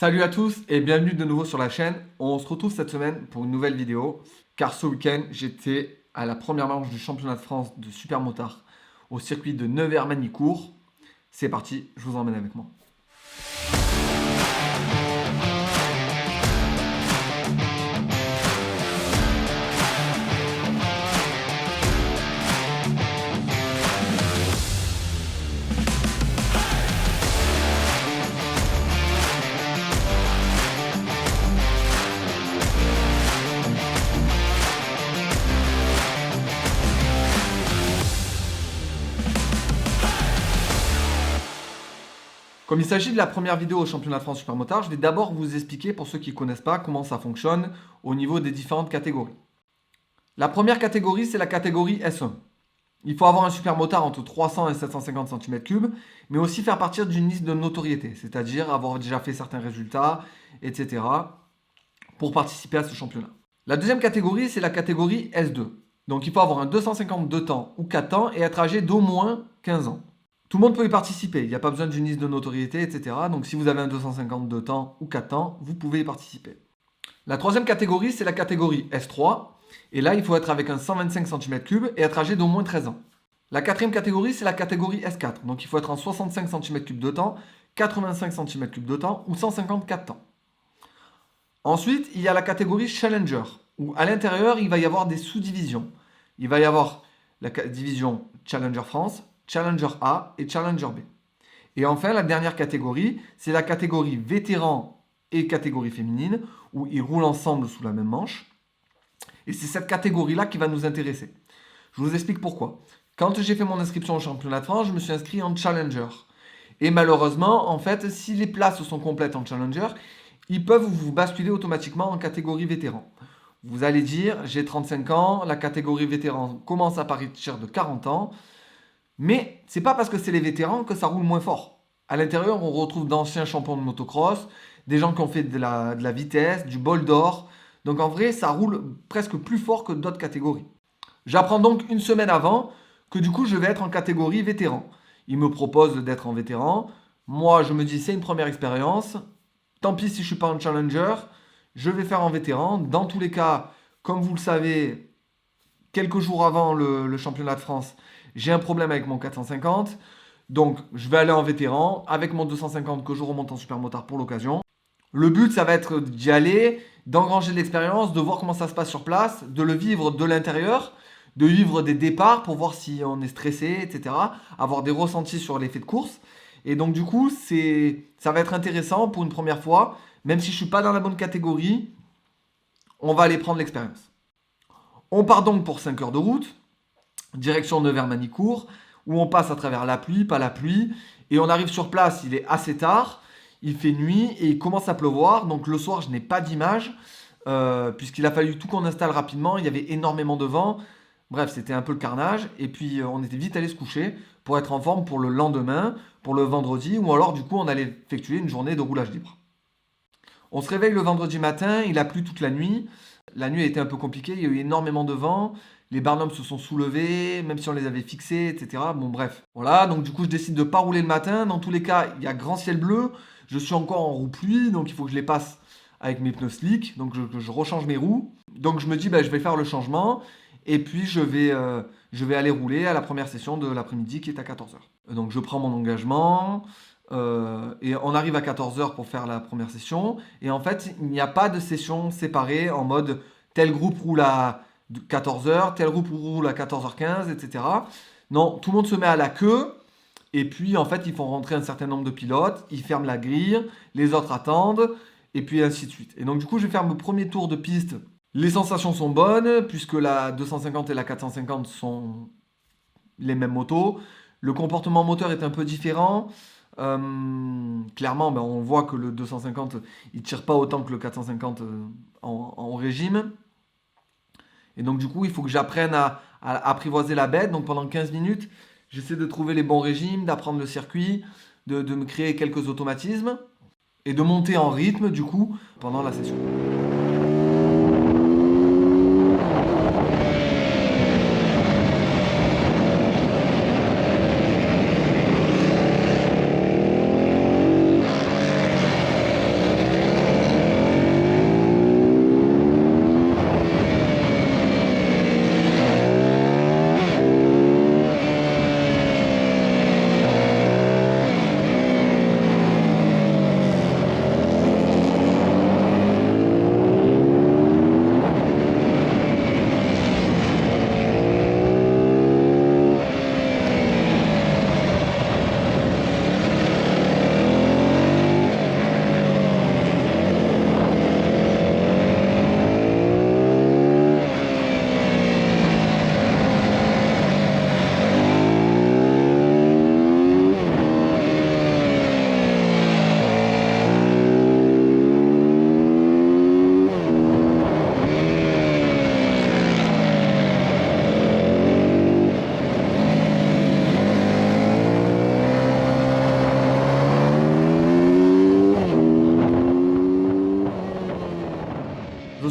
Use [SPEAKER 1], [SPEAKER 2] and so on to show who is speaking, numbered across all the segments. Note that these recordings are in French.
[SPEAKER 1] Salut à tous et bienvenue de nouveau sur la chaîne. On se retrouve cette semaine pour une nouvelle vidéo car ce week-end j'étais à la première manche du championnat de France de super motard au circuit de Nevers-Manicourt. C'est parti, je vous emmène avec moi. Comme il s'agit de la première vidéo au championnat de France super motard, je vais d'abord vous expliquer pour ceux qui ne connaissent pas comment ça fonctionne au niveau des différentes catégories. La première catégorie, c'est la catégorie S1. Il faut avoir un super motard entre 300 et 750 cm3, mais aussi faire partir d'une liste de notoriété, c'est-à-dire avoir déjà fait certains résultats, etc. pour participer à ce championnat. La deuxième catégorie, c'est la catégorie S2. Donc il faut avoir un 250 2 temps ou 4 temps et être âgé d'au moins 15 ans. Tout le monde peut y participer, il n'y a pas besoin d'une liste de notoriété, etc. Donc si vous avez un 252 temps ou 4 temps, vous pouvez y participer. La troisième catégorie, c'est la catégorie S3. Et là, il faut être avec un 125 cm3 et être âgé d'au moins 13 ans. La quatrième catégorie, c'est la catégorie S4. Donc il faut être en 65 cm3 de temps, 85 cm3 de temps ou 154 temps. Ensuite, il y a la catégorie Challenger, où à l'intérieur, il va y avoir des sous-divisions. Il va y avoir la division Challenger France, Challenger A et Challenger B. Et enfin, la dernière catégorie, c'est la catégorie vétéran et catégorie féminine, où ils roulent ensemble sous la même manche. Et c'est cette catégorie-là qui va nous intéresser. Je vous explique pourquoi. Quand j'ai fait mon inscription au championnat de France, je me suis inscrit en Challenger. Et malheureusement, en fait, si les places sont complètes en Challenger, ils peuvent vous basculer automatiquement en catégorie vétéran. Vous allez dire, j'ai 35 ans, la catégorie vétéran commence à partir de 40 ans. Mais c'est pas parce que c'est les vétérans que ça roule moins fort. À l'intérieur, on retrouve d'anciens champions de motocross, des gens qui ont fait de la vitesse, du bol d'or. Donc en vrai, ça roule presque plus fort que d'autres catégories. J'apprends donc une semaine avant que du coup, je vais être en catégorie vétéran. Ils me proposent d'être en vétéran. Moi, je me dis, c'est une première expérience. Tant pis si je ne suis pas en challenger, je vais faire en vétéran. Dans tous les cas, comme vous le savez, quelques jours avant le championnat de France, j'ai un problème avec mon 450. Donc, je vais aller en vétéran avec mon 250 que je remonte en super motard pour l'occasion. Le but, ça va être d'y aller, d'engranger de l'expérience, de voir comment ça se passe sur place, de le vivre de l'intérieur, de vivre des départs pour voir si on est stressé, etc. Avoir des ressentis sur l'effet de course. Et donc, du coup, ça va être intéressant pour une première fois. Même si je ne suis pas dans la bonne catégorie, on va aller prendre l'expérience. On part donc pour 5 heures de route, direction Nevers-Manicourt, où on passe à travers la pluie, pas la pluie. Et on arrive sur place, il est assez tard. Il fait nuit et il commence à pleuvoir. Donc le soir, je n'ai pas d'image puisqu'il a fallu tout qu'on installe rapidement. Il y avait énormément de vent. Bref, c'était un peu le carnage. Et puis, on était vite allé se coucher pour être en forme pour le lendemain, pour le vendredi. Ou alors, du coup, on allait effectuer une journée de roulage libre. On se réveille le vendredi matin. Il a plu toute la nuit. La nuit a été un peu compliquée. Il y a eu énormément de vent. Les barnums se sont soulevés, même si on les avait fixés, etc. Bon, bref. Voilà, donc du coup, je décide de ne pas rouler le matin. Dans tous les cas, il y a grand ciel bleu. Je suis encore en roue pluie, donc il faut que je les passe avec mes pneus slick. Donc je rechange mes roues. Donc je me dis, je vais faire le changement. Et puis je vais aller rouler à la première session de l'après-midi qui est à 14h. Donc je prends mon engagement. Et on arrive à 14h pour faire la première session. Et en fait, il n'y a pas de session séparée en mode tel groupe roule à 14h, tel groupe roule à 14h15, etc. Non, tout le monde se met à la queue. Et puis, en fait, ils font rentrer un certain nombre de pilotes, ils ferment la grille, les autres attendent, et puis ainsi de suite. Et donc, du coup, je vais faire mon premier tour de piste. Les sensations sont bonnes, puisque la 250 et la 450 sont les mêmes motos. Le comportement moteur est un peu différent. Clairement, on voit que le 250, il ne tire pas autant que le 450 en régime. Et donc, du coup, il faut que j'apprenne à apprivoiser la bête. Donc, pendant 15 minutes, j'essaie de trouver les bons régimes, d'apprendre le circuit, de me créer quelques automatismes et de monter en rythme, du coup, pendant la session.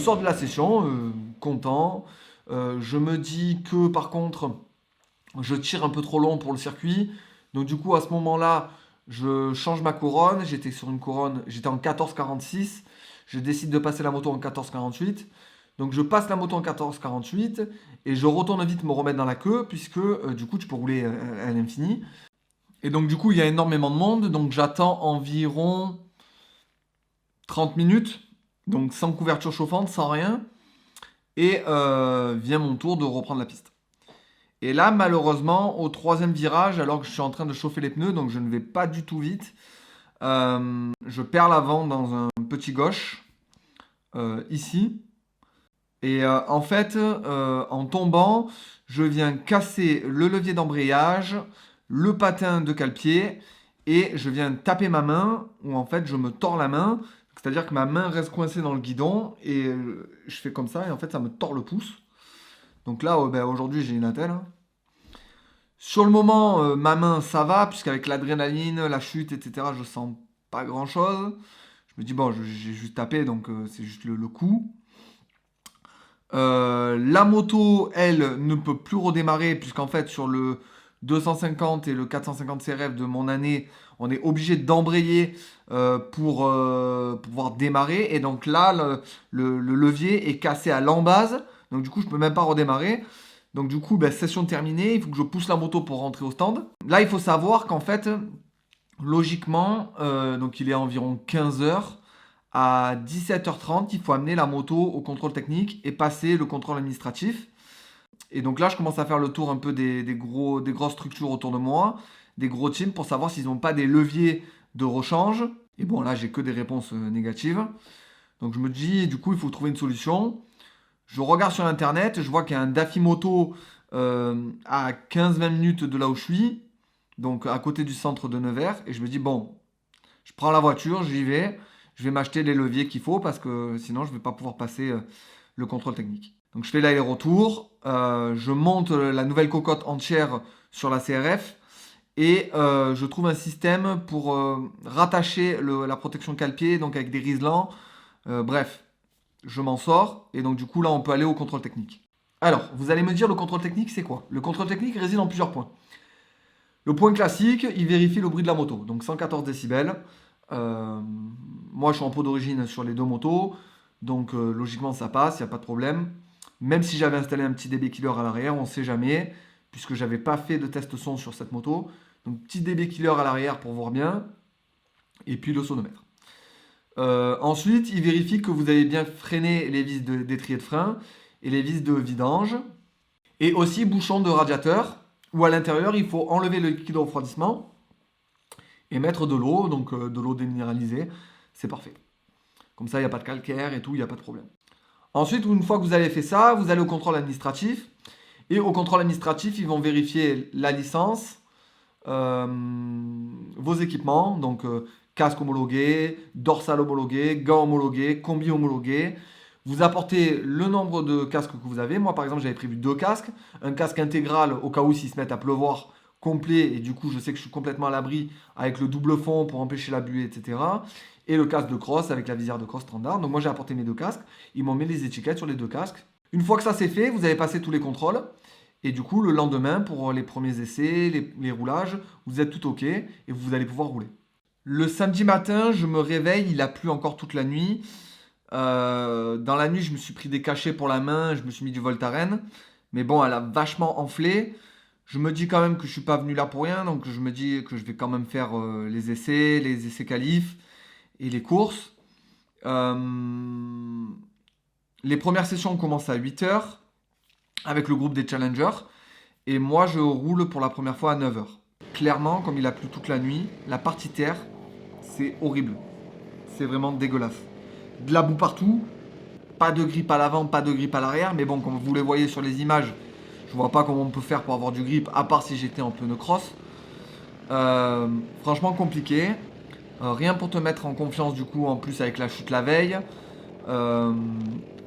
[SPEAKER 1] sors de la session, content. Je me dis que par contre, je tire un peu trop long pour le circuit. Donc du coup, à ce moment-là, je change ma couronne. J'étais sur une couronne, j'étais en 14,46. Je décide de passer la moto en 14,48. Donc je passe la moto en 14,48 et je retourne vite me remettre dans la queue puisque du coup tu peux rouler à l'infini. Et donc du coup il y a énormément de monde, donc j'attends environ 30 minutes, donc sans couverture chauffante, sans rien. Et vient mon tour de reprendre la piste. Et là malheureusement au troisième virage, alors que je suis en train de chauffer les pneus, donc je ne vais pas du tout vite, je perds l'avant dans un petit gauche, ici. Et en fait, en tombant, je viens casser le levier d'embrayage, le patin de cale-pied et je viens taper ma main où en fait je me tords la main. C'est-à-dire que ma main reste coincée dans le guidon et je fais comme ça et en fait ça me tord le pouce. Donc là, aujourd'hui j'ai une attelle. Sur le moment, ma main ça va puisqu'avec l'adrénaline, la chute, etc. je sens pas grand-chose. Je me dis bon, j'ai juste tapé donc c'est juste le coup. La moto, elle, ne peut plus redémarrer puisqu'en fait sur le 250 et le 450 CRF de mon année, on est obligé d'embrayer pour pouvoir démarrer. Et donc là, le levier est cassé à l'embase. Donc du coup, je peux même pas redémarrer. Donc du coup, session terminée. Il faut que je pousse la moto pour rentrer au stand. Là, il faut savoir qu'en fait, logiquement, donc il est environ 15 heures. À 17h30, il faut amener la moto au contrôle technique et passer le contrôle administratif. Et donc là, je commence à faire le tour un peu des grosses structures autour de moi, des gros teams, pour savoir s'ils n'ont pas des leviers de rechange. Et bon, là, j'ai que des réponses négatives. Donc je me dis, du coup, il faut trouver une solution. Je regarde sur Internet, je vois qu'il y a un Dafimoto à 15-20 minutes de là où je suis, donc à côté du centre de Nevers. Et je me dis, bon, je prends la voiture, j'y vais. Je vais m'acheter les leviers qu'il faut parce que sinon je ne vais pas pouvoir passer le contrôle technique. Donc je fais l'aller-retour, je monte la nouvelle cocotte entière sur la CRF et je trouve un système pour rattacher la protection cale-pied, donc avec des riselants. Bref, je m'en sors et donc du coup là on peut aller au contrôle technique. Alors, vous allez me dire le contrôle technique c'est quoi? Le contrôle technique réside en plusieurs points. Le point classique, il vérifie le bruit de la moto, donc 114 décibels. Moi je suis en pot d'origine sur les deux motos, donc logiquement ça passe, il n'y a pas de problème. Même si j'avais installé un petit dB killer à l'arrière, on ne sait jamais, puisque j'avais pas fait de test son sur cette moto. Donc petit dB killer à l'arrière pour voir bien, et puis le sonomètre. Ensuite, il vérifie que vous avez bien freiné les vis d'étrier de frein et les vis de vidange, et aussi bouchon de radiateur, où à l'intérieur il faut enlever le liquide de refroidissement et mettre de l'eau, donc de l'eau déminéralisée, c'est parfait. Comme ça, il n'y a pas de calcaire et tout, il n'y a pas de problème. Ensuite, une fois que vous avez fait ça, vous allez au contrôle administratif. Et au contrôle administratif, ils vont vérifier la licence, vos équipements, donc casque homologué, dorsale homologué, gants homologués, combi homologué. Vous apportez le nombre de casques que vous avez. Moi, par exemple, j'avais prévu 2 casques. Un casque intégral au cas où s'il se met à pleuvoir, complet, et du coup je sais que je suis complètement à l'abri avec le double fond pour empêcher la buée, etc. Et le casque de cross avec la visière de cross standard. Donc moi j'ai apporté mes 2 casques, ils m'ont mis les étiquettes sur les 2 casques. Une fois que ça c'est fait, vous avez passé tous les contrôles, et du coup le lendemain pour les premiers essais, les roulages, vous êtes tout ok, et vous allez pouvoir rouler. Le samedi matin, je me réveille, il a plu encore toute la nuit. Dans la nuit, je me suis pris des cachets pour la main, je me suis mis du Voltaren, mais bon, elle a vachement enflé. Je me dis quand même que je ne suis pas venu là pour rien, donc je me dis que je vais quand même faire les essais qualifs et les courses. Les premières sessions commencent à 8h avec le groupe des challengers et moi je roule pour la première fois à 9h. Clairement, comme il a plu toute la nuit, la partie terre, c'est horrible. C'est vraiment dégueulasse. De la boue partout, pas de grip à l'avant, pas de grip à l'arrière, mais bon, comme vous les voyez sur les images, je vois pas comment on peut faire pour avoir du grip, à part si j'étais en pneu cross. Franchement compliqué. Rien pour te mettre en confiance du coup, en plus avec la chute la veille.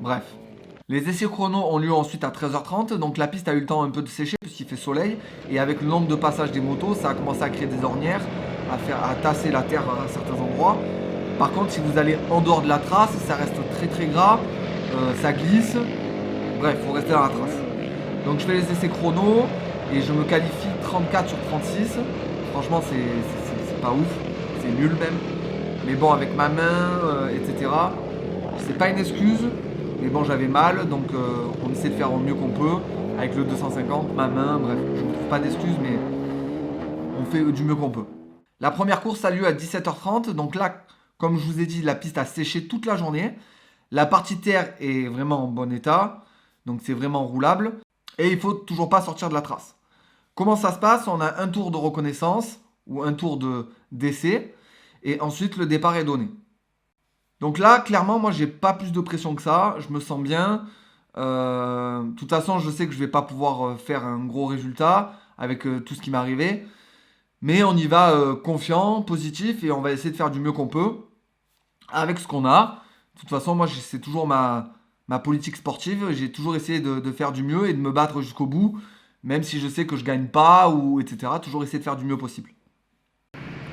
[SPEAKER 1] Bref. Les essais chrono ont lieu ensuite à 13h30, donc la piste a eu le temps un peu de sécher puisqu'il fait soleil. Et avec le nombre de passages des motos, ça a commencé à créer des ornières, à tasser la terre à certains endroits. Par contre, si vous allez en dehors de la trace, ça reste très très gras. ça glisse. Bref, faut rester dans la trace. Donc je fais les essais chrono et je me qualifie 34 sur 36. Franchement, c'est pas ouf, c'est nul même. Mais bon, avec ma main, etc. C'est pas une excuse, mais bon, j'avais mal, donc on essaie de faire au mieux qu'on peut. Avec le 250, ma main, bref, je ne trouve pas d'excuse, mais on fait du mieux qu'on peut. La première course a lieu à 17h30, donc là, comme je vous ai dit, la piste a séché toute la journée. La partie terre est vraiment en bon état, donc c'est vraiment roulable. Et il faut toujours pas sortir de la trace. Comment ça se passe? On a un tour de reconnaissance ou un tour d'essai, et ensuite le départ est donné. Donc là, clairement, moi, j'ai pas plus de pression que ça. Je me sens bien. De toute façon, je sais que je vais pas pouvoir faire un gros résultat avec tout ce qui m'est arrivé. Mais on y va confiant, positif, et on va essayer de faire du mieux qu'on peut avec ce qu'on a. De toute façon, moi, c'est toujours ma politique sportive. J'ai toujours essayé de faire du mieux et de me battre jusqu'au bout, même si je sais que je gagne pas, ou etc. Toujours essayer de faire du mieux possible.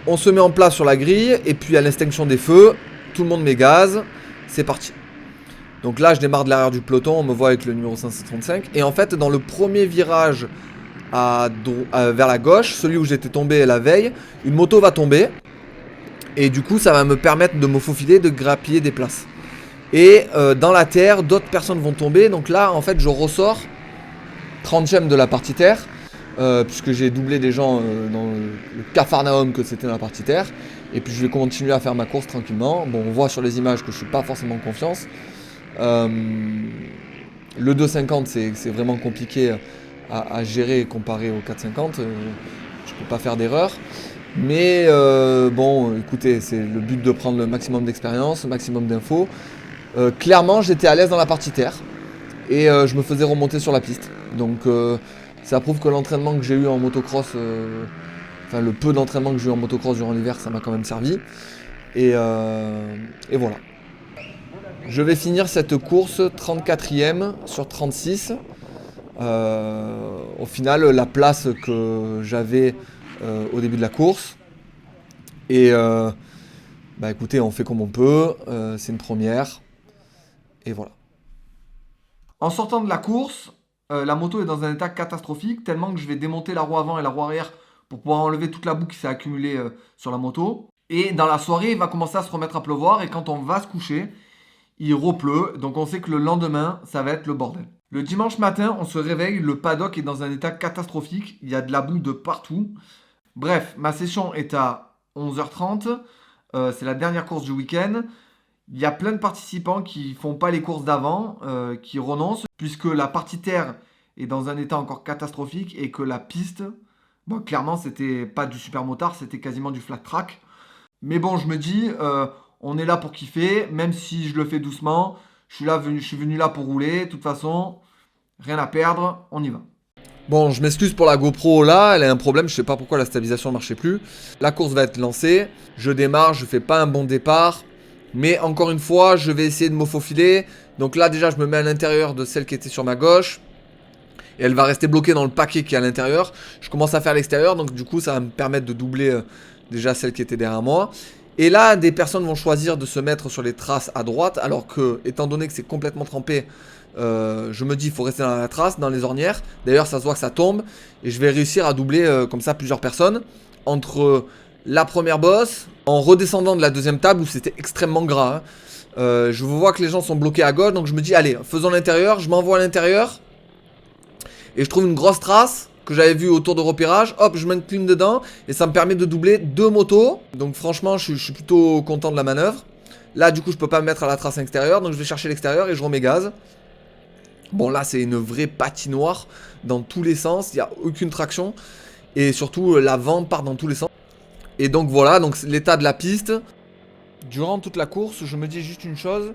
[SPEAKER 1] On se met en place sur la grille, et puis à l'extinction des feux, tout le monde met gaz, c'est parti. Donc là, je démarre de l'arrière du peloton, on me voit avec le numéro 535. Et en fait, dans le premier virage vers la gauche, celui où j'étais tombé la veille, une moto va tomber. Et du coup, ça va me permettre de me faufiler, de grappiller des places. Et dans la terre, d'autres personnes vont tomber. Donc là, en fait, je ressors 30e de la partie terre. Puisque j'ai doublé des gens dans le Capharnaüm que c'était dans la partie terre. Et puis je vais continuer à faire ma course tranquillement. Bon, on voit sur les images que je suis pas forcément en confiance. Le 2,50 c'est vraiment compliqué à gérer comparé au 4,50. Je peux pas faire d'erreur. Mais bon, écoutez, c'est le but de prendre le maximum d'expérience, le maximum d'infos. Clairement, j'étais à l'aise dans la partie terre. Et je me faisais remonter sur la piste. Donc ça prouve que l'entraînement que j'ai eu en motocross, enfin le peu d'entraînement que j'ai eu en motocross durant l'hiver, ça m'a quand même servi. Et voilà. Je vais finir cette course 34e sur 36. Au final, la place que j'avais au début de la course. Et bah écoutez, on fait comme on peut. C'est une première. Et voilà. En sortant de la course, la moto est dans un état catastrophique, tellement que je vais démonter la roue avant et la roue arrière pour pouvoir enlever toute la boue qui s'est accumulée sur la moto. Et dans la soirée, il va commencer à se remettre à pleuvoir, et quand on va se coucher, il repleut, donc on sait que le lendemain, ça va être le bordel. Le dimanche matin, on se réveille, le paddock est dans un état catastrophique, il y a de la boue de partout. Bref, ma session est à 11h30, c'est la dernière course du week-end. Il y a plein de participants qui font pas les courses d'avant, qui renoncent, puisque la partie terre est dans un état encore catastrophique et que la piste, bon, clairement, c'était pas du super motard, c'était quasiment du flat track. Mais bon, je me dis, on est là pour kiffer, même si je le fais doucement. Je suis venu là pour rouler. De toute façon, rien à perdre, on y va. Bon, je m'excuse pour la GoPro là, elle a un problème, je sais pas pourquoi la stabilisation ne marchait plus. La course va être lancée, je démarre, je fais pas un bon départ. Mais encore une fois, je vais essayer de me faufiler. Donc là, déjà, je me mets à l'intérieur de celle qui était sur ma gauche. Et elle va rester bloquée dans le paquet qui est à l'intérieur. Je commence à faire l'extérieur, donc du coup, ça va me permettre de doubler déjà celle qui était derrière moi. Et là, des personnes vont choisir de se mettre sur les traces à droite, alors que, étant donné que c'est complètement trempé, je me dis, il faut rester dans la trace, dans les ornières. D'ailleurs, ça se voit que ça tombe. Et je vais réussir à doubler comme ça plusieurs personnes. Entre la première bosse, en redescendant de la deuxième table où c'était extrêmement gras. Je vois que les gens sont bloqués à gauche, donc je me dis, allez, faisons l'intérieur. Je m'envoie à l'intérieur. Et je trouve une grosse trace que j'avais vue autour de repérage. Hop, je m'incline dedans. Et ça me permet de doubler deux motos. Donc franchement, je suis plutôt content de la manœuvre. Là, du coup, je peux pas me mettre à la trace extérieure. Donc je vais chercher l'extérieur et je remets gaz. Bon, là, c'est une vraie patinoire dans tous les sens. Il n'y a aucune traction. Et surtout, l'avant part dans tous les sens. Et donc voilà, donc l'état de la piste. Durant toute la course, je me dis juste une chose.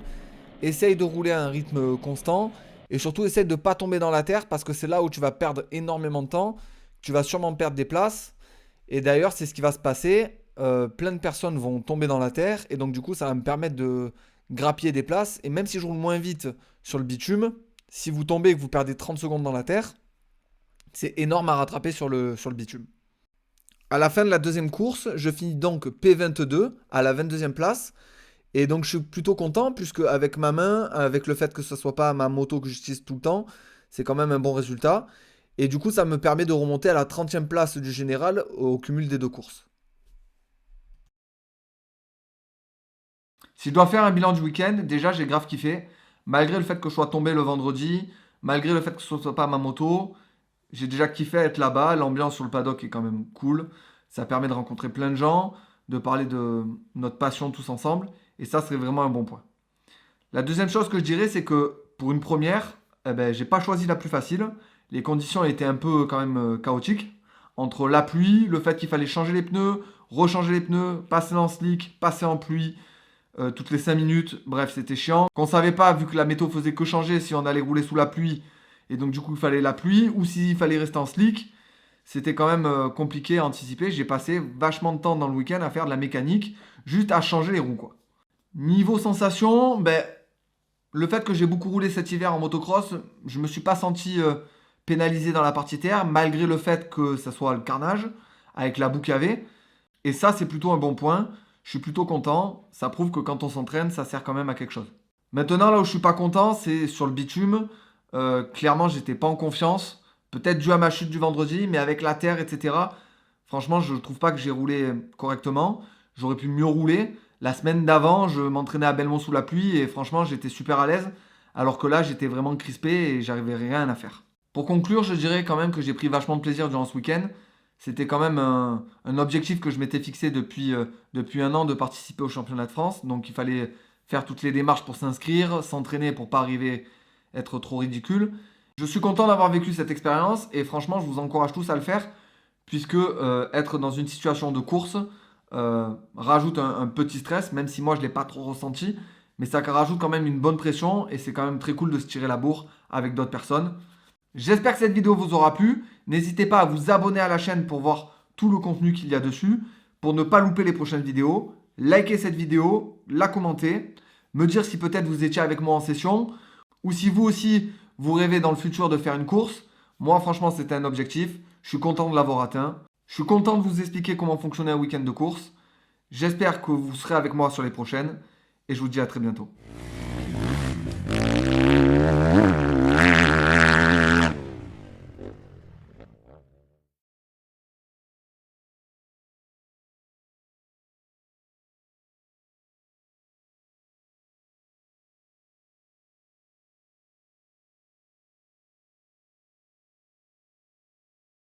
[SPEAKER 1] Essaye de rouler à un rythme constant. Et surtout, essaye de ne pas tomber dans la terre, parce que c'est là où tu vas perdre énormément de temps. Tu vas sûrement perdre des places. Et d'ailleurs, c'est ce qui va se passer. Plein de personnes vont tomber dans la terre. Et donc du coup, ça va me permettre de grappiller des places. Et même si je roule moins vite sur le bitume, si vous tombez et que vous perdez 30 secondes dans la terre, c'est énorme à rattraper sur le bitume. À la fin de la deuxième course, je finis donc P22 à la 22e place. Et donc je suis plutôt content puisque avec ma main, avec le fait que ce soit pas ma moto que j'utilise tout le temps, c'est quand même un bon résultat. Et du coup, ça me permet de remonter à la 30e place du général au cumul des deux courses. Si je dois faire un bilan du week-end, déjà j'ai grave kiffé. Malgré le fait que je sois tombé le vendredi, malgré le fait que ce soit pas ma moto, j'ai déjà kiffé être là-bas. L'ambiance sur le paddock est quand même cool. Ça permet de rencontrer plein de gens, de parler de notre passion tous ensemble. Et ça, c'est vraiment un bon point. La deuxième chose que je dirais, c'est que pour une première, eh ben, j'ai pas choisi la plus facile. Les conditions étaient un peu quand même chaotiques. Entre la pluie, le fait qu'il fallait changer les pneus, rechanger les pneus, passer en slick, passer en pluie, toutes les 5 minutes. Bref, c'était chiant. Qu'on savait pas, vu que la météo faisait que changer, si on allait rouler sous la pluie. Et donc du coup, il fallait la pluie, ou s'il fallait rester en slick. C'était quand même compliqué à anticiper. J'ai passé vachement de temps dans le week-end à faire de la mécanique, juste à changer les roues, quoi. Niveau sensation, ben, le fait que j'ai beaucoup roulé cet hiver en motocross, je me suis pas senti pénalisé dans la partie terre, malgré le fait que ça soit le carnage, avec la boue qu'il y avait. Et ça, c'est plutôt un bon point. Je suis plutôt content. Ça prouve que quand on s'entraîne, ça sert quand même à quelque chose. Maintenant, là où je suis pas content, c'est sur le bitume. Clairement, j'étais pas en confiance. Peut-être dû à ma chute du vendredi, mais avec la terre, etc. Franchement, je trouve pas que j'ai roulé correctement. J'aurais pu mieux rouler. La semaine d'avant, je m'entraînais à Belmont sous la pluie et franchement, j'étais super à l'aise. Alors que là, j'étais vraiment crispé et j'arrivais rien à faire. Pour conclure, je dirais quand même que j'ai pris vachement de plaisir durant ce week-end. C'était quand même un objectif que je m'étais fixé depuis un an de participer au championnat de France. Donc il fallait faire toutes les démarches pour s'inscrire, s'entraîner pour pas arriver à être trop ridicule. Je suis content d'avoir vécu cette expérience et franchement, je vous encourage tous à le faire puisque être dans une situation de course rajoute un petit stress, même si moi je ne l'ai pas trop ressenti, mais ça rajoute quand même une bonne pression et c'est quand même très cool de se tirer la bourre avec d'autres personnes. J'espère que cette vidéo vous aura plu. N'hésitez pas à vous abonner à la chaîne pour voir tout le contenu qu'il y a dessus, pour ne pas louper les prochaines vidéos. Likez cette vidéo, la commenter, me dire si peut-être vous étiez avec moi en session, ou si vous aussi vous rêvez dans le futur de faire une course. Moi franchement c'était un objectif, je suis content de l'avoir atteint. Je suis content de vous expliquer comment fonctionnait un week-end de course. J'espère que vous serez avec moi sur les prochaines et je vous dis à très bientôt.